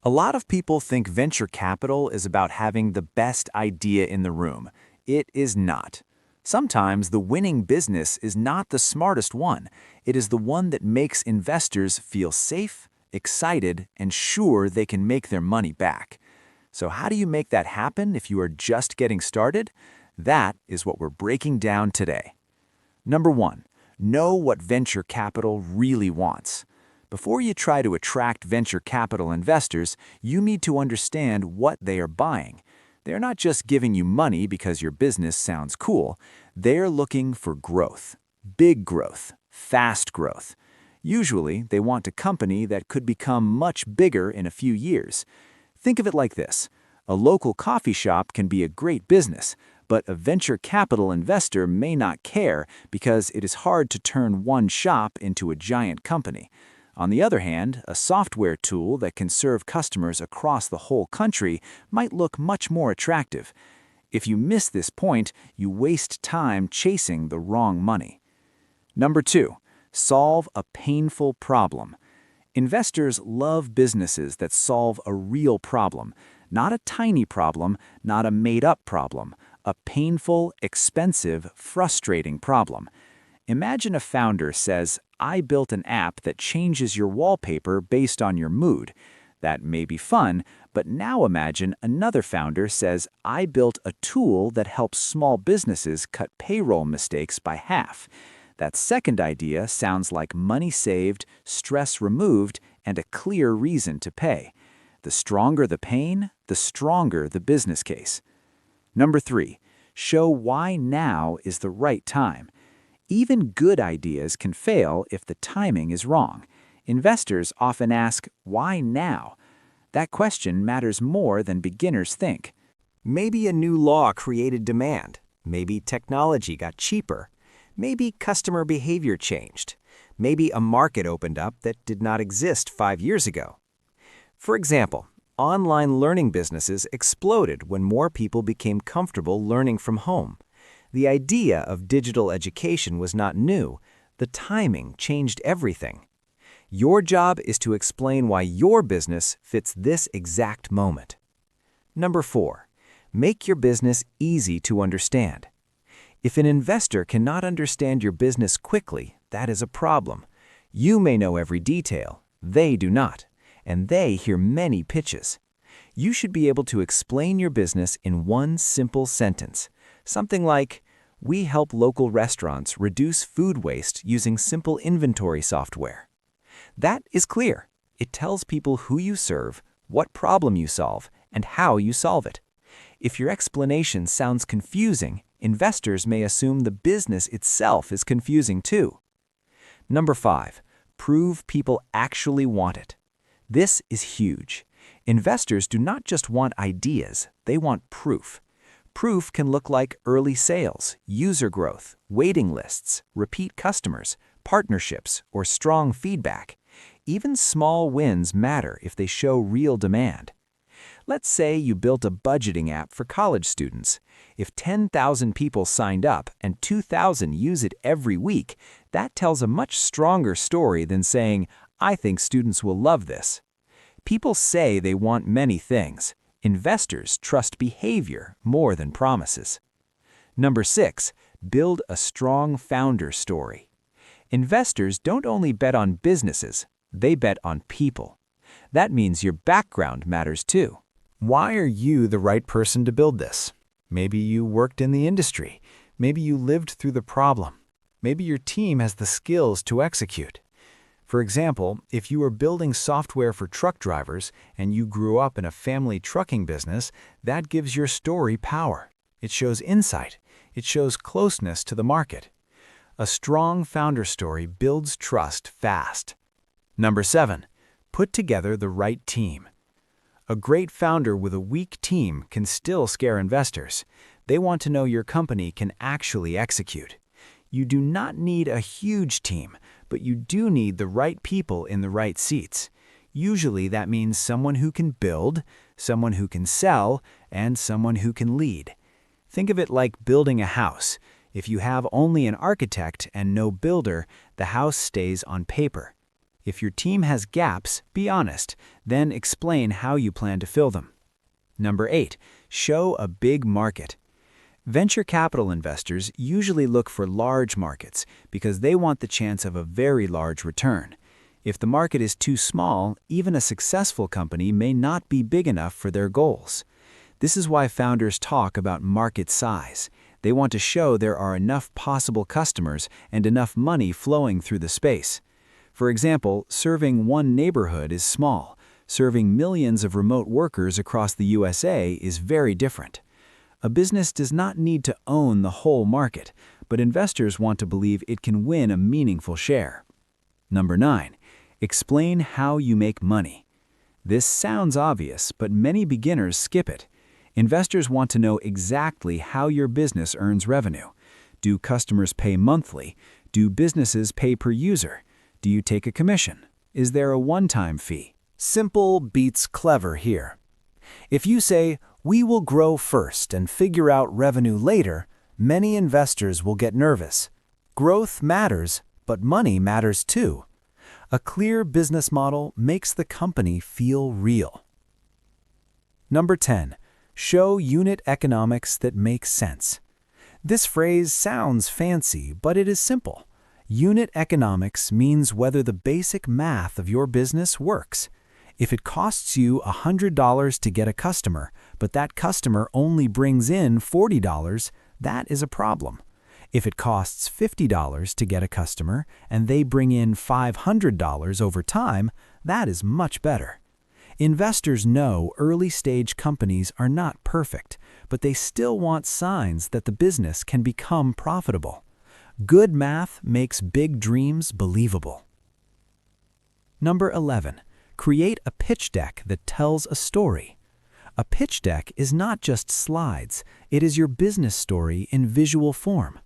A lot of people think venture capital is about having the best idea in the room. It is not. Sometimes the winning business is not the smartest one. It is the one that makes investors feel safe, excited, and sure they can make their money back. So how do you make that happen if you are just getting started? That is what we're breaking down today. Number one, know what venture capital really wants. Before you try to attract venture capital investors, you need to understand what they are buying. They're not just giving you money because your business sounds cool. They're looking for growth, big growth, fast growth. Usually, they want a company that could become much bigger in a few years. Think of it like this. A local coffee shop can be a great business, but a venture capital investor may not care because it is hard to turn one shop into a giant company. On the other hand, a software tool that can serve customers across the whole country might look much more attractive. If you miss this point, you waste time chasing the wrong money. Number two, solve a painful problem. Investors love businesses that solve a real problem, not a tiny problem, not a made-up problem, a painful, expensive, frustrating problem. Imagine a founder says, "I built an app that changes your wallpaper based on your mood." That may be fun, but now imagine another founder says, "I built a tool that helps small businesses cut payroll mistakes by half." That second idea sounds like money saved, stress removed, and a clear reason to pay. The stronger the pain, the stronger the business case. Number three, show why now is the right time. Even good ideas can fail if the timing is wrong. Investors often ask, "Why now?" That question matters more than beginners think. Maybe a new law created demand. Maybe technology got cheaper. Maybe customer behavior changed. Maybe a market opened up that did not exist 5 years ago. For example, online learning businesses exploded when more people became comfortable learning from home. The idea of digital education was not new. The timing changed everything. Your job is to explain why your business fits this exact moment. Number four, make your business easy to understand. If an investor cannot understand your business quickly, that is a problem. You may know every detail, they do not, and they hear many pitches. You should be able to explain your business in one simple sentence. Something like, "We help local restaurants reduce food waste using simple inventory software." That is clear. It tells people who you serve, what problem you solve, and how you solve it. If your explanation sounds confusing, investors may assume the business itself is confusing too. Number five, prove people actually want it. This is huge. Investors do not just want ideas, they want proof. Proof can look like early sales, user growth, waiting lists, repeat customers, partnerships, or strong feedback. Even small wins matter if they show real demand. Let's say you built a budgeting app for college students. If 10,000 people signed up and 2,000 use it every week, that tells a much stronger story than saying, "I think students will love this." People say they want many things. Investors trust behavior more than promises. Number six, build a strong founder story. Investors don't only bet on businesses, they bet on people. That means your background matters too. Why are you the right person to build this? Maybe you worked in the industry. Maybe you lived through the problem. Maybe your team has the skills to execute. For example, if you are building software for truck drivers and you grew up in a family trucking business, that gives your story power. It shows insight. It shows closeness to the market. A strong founder story builds trust fast. Number seven, put together the right team. A great founder with a weak team can still scare investors. They want to know your company can actually execute. You do not need a huge team, but you do need the right people in the right seats. Usually that means someone who can build, someone who can sell, and someone who can lead. Think of it like building a house. If you have only an architect and no builder, the house stays on paper. If your team has gaps, be honest, then explain how you plan to fill them. Number 8, show a big market. Venture capital investors usually look for large markets because they want the chance of a very large return. If the market is too small, even a successful company may not be big enough for their goals. This is why founders talk about market size. They want to show there are enough possible customers and enough money flowing through the space. For example, serving one neighborhood is small. Serving millions of remote workers across the USA is very different. A business does not need to own the whole market, but investors want to believe it can win a meaningful share. Number 9, explain how you make money. This sounds obvious, but many beginners skip it. Investors want to know exactly how your business earns revenue. Do customers pay monthly? Do businesses pay per user? Do you take a commission? Is there a one-time fee? Simple beats clever here. If you say, "We will grow first and figure out revenue later," many investors will get nervous. Growth matters, but money matters too. A clear business model makes the company feel real. Number 10, show unit economics that make sense. This phrase sounds fancy, but it is simple. Unit economics means whether the basic math of your business works. If it costs you $100 to get a customer, but that customer only brings in $40, that is a problem. If it costs $50 to get a customer and they bring in $500 over time, that is much better. Investors know early-stage companies are not perfect, but they still want signs that the business can become profitable. Good math makes big dreams believable. Number 11, create a pitch deck that tells a story. A pitch deck is not just slides, it is your business story in visual form.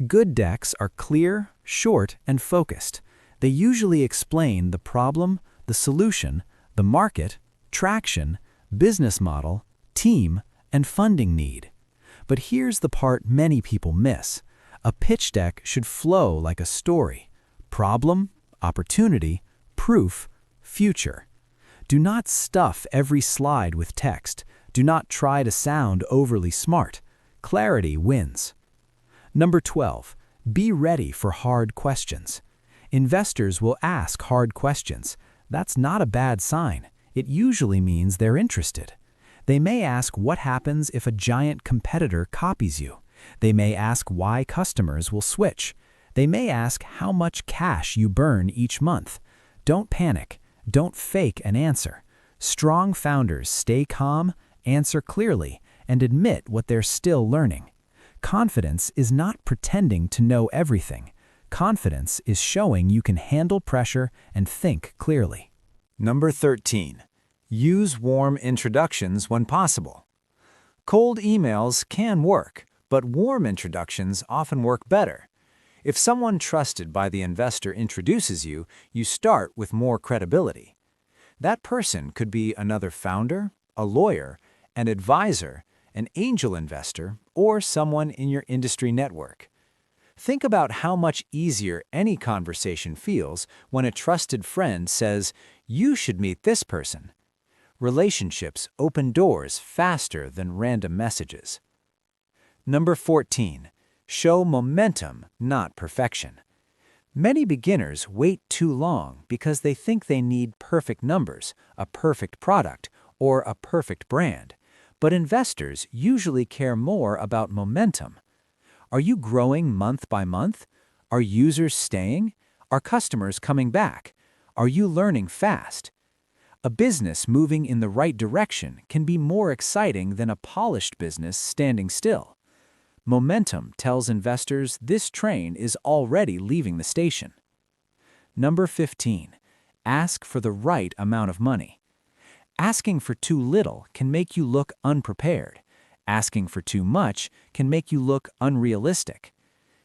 Good decks are clear, short, and focused. They usually explain the problem, the solution, the market, traction, business model, team, and funding need. But here's the part many people miss. A pitch deck should flow like a story. Problem, opportunity, proof, future. Do not stuff every slide with text. Do not try to sound overly smart. Clarity wins. Number 12, be ready for hard questions. Investors will ask hard questions. That's not a bad sign. It usually means they're interested. They may ask what happens if a giant competitor copies you. They may ask why customers will switch. They may ask how much cash you burn each month. Don't panic. Don't fake an answer. Strong founders stay calm, answer clearly, and admit what they're still learning. Confidence is not pretending to know everything. Confidence is showing you can handle pressure and think clearly. Number 13, use warm introductions when possible. Cold emails can work, but warm introductions often work better. If someone trusted by the investor introduces you, you start with more credibility. That person could be another founder, a lawyer, an advisor, an angel investor, or someone in your industry network. Think about how much easier any conversation feels when a trusted friend says, "You should meet this person." Relationships open doors faster than random messages. Number 14, show momentum, not perfection. Many beginners wait too long because they think they need perfect numbers, a perfect product, or a perfect brand. But investors usually care more about momentum. Are you growing month by month? Are users staying? Are customers coming back? Are you learning fast? A business moving in the right direction can be more exciting than a polished business standing still. Momentum tells investors this train is already leaving the station. Number 15, ask for the right amount of money. Asking for too little can make you look unprepared. Asking for too much can make you look unrealistic.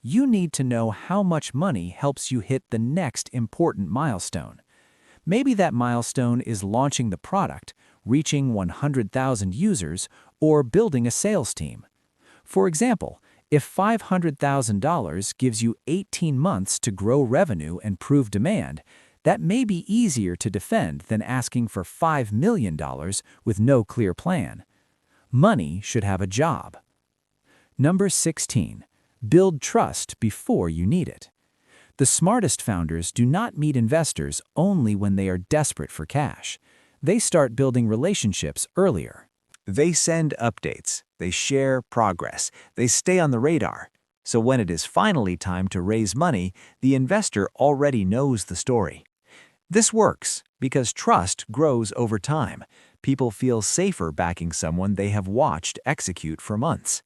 You need to know how much money helps you hit the next important milestone. Maybe that milestone is launching the product, reaching 100,000 users, or building a sales team. For example, if $500,000 gives you 18 months to grow revenue and prove demand, That may be easier to defend than asking for $5 million with no clear plan. Money should have a job. Number 16. Build trust before you need it. The smartest founders do not meet investors only when they are desperate for cash. They start building relationships earlier. They send updates, they share progress, they stay on the radar. So when it is finally time to raise money, the investor already knows the story. This works because trust grows over time. People feel safer backing someone they have watched execute for months.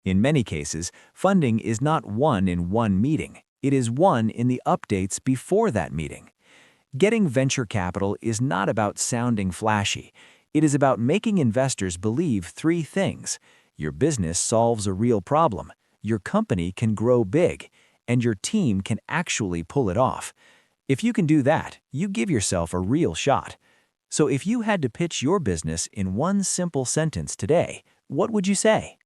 In many cases, funding is not won in one meeting. It is won in the updates before that meeting. Getting venture capital is not about sounding flashy. It is about making investors believe three things: your business solves a real problem, your company can grow big, and your team can actually pull it off. If you can do that, you give yourself a real shot. So if you had to pitch your business in one simple sentence today, what would you say?